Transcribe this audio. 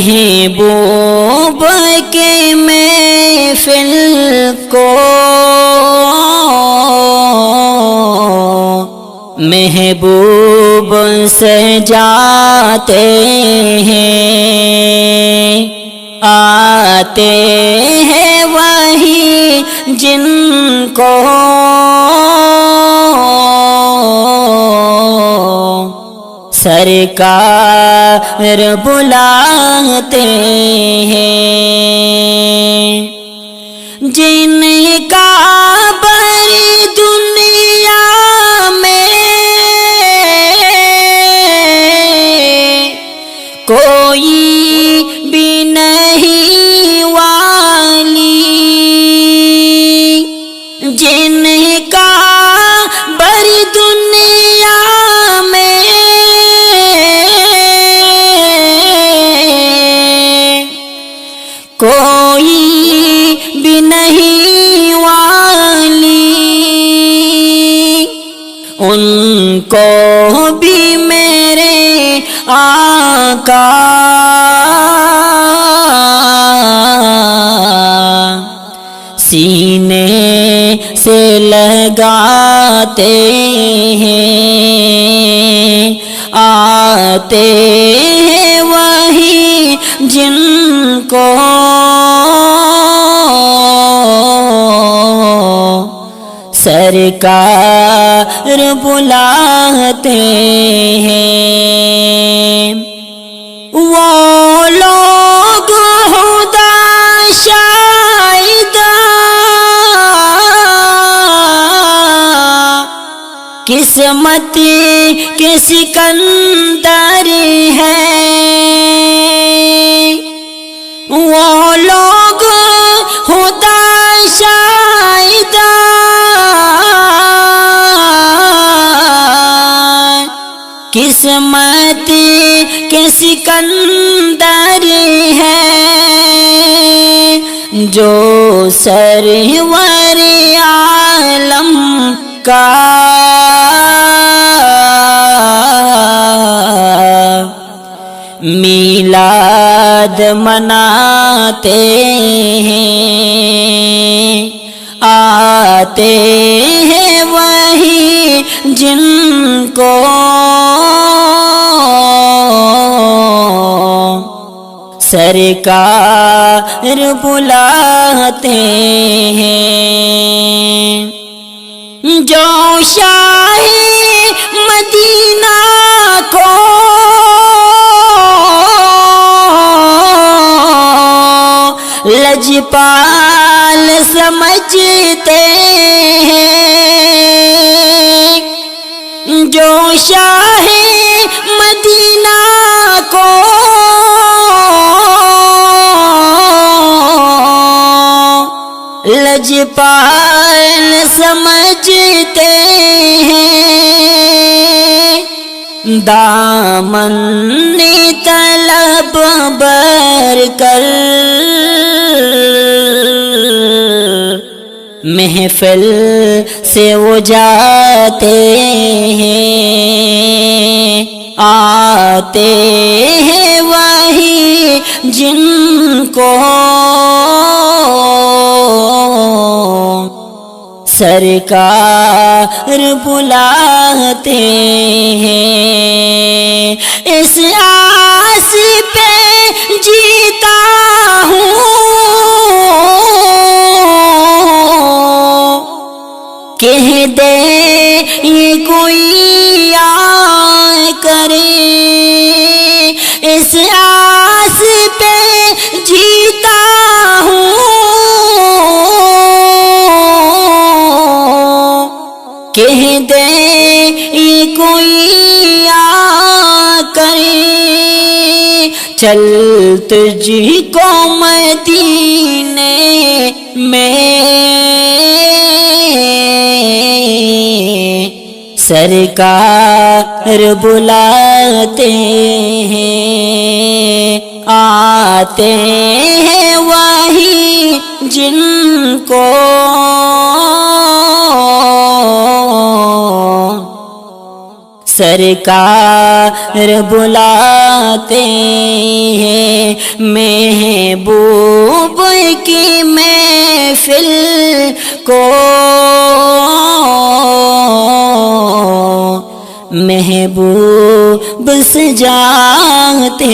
محبوب کے محفل کو محبوب سجاتے ہیں، آتے ہیں وہی جن کو سرکار بلاتے ہیں، جن کا بری دنیا میں کوئی بھی نہیں والی، جن کا بری دنیا میں کوئی بھی نہیں والی، ان کو بھی میرے آقا سینے سے لگاتے ہیں، آتے ہیں وہی جن کو سرکار بلاتے ہیں، وہ لوگ خدا شاہد قسمت کے سکندر ہیں، وہ لوگ خدا شاہد قسمت کے سکندر ہیں، جو سرور عالم کا میلاد مناتے ہیں، آتے ہیں وہی جن کو سرکار بلاتے ہیں، جو شاہ مدینہ کو لجپال سمجھتے ہیں، جو شاہ مدینہ کو لجپال سمجھتے ہیں، دامن طلب بر کر محفل سے وہ جاتے ہیں، آتے ہیں وہی جن کو سرکار بلاتے ہیں، اس آس پہ جیتا ہوں کہہ دے یہ کوئی آ کرے، اس آس پہ جیتا ہوں کہہ دے یہ کوئی آ کرے، چل تجھ کو مدینے میں سرکار بلاتے ہیں، آتے ہیں وہی جن کو سرکار بلاتے ہیں۔ محبوب کی محفل کو محبوب سجاتے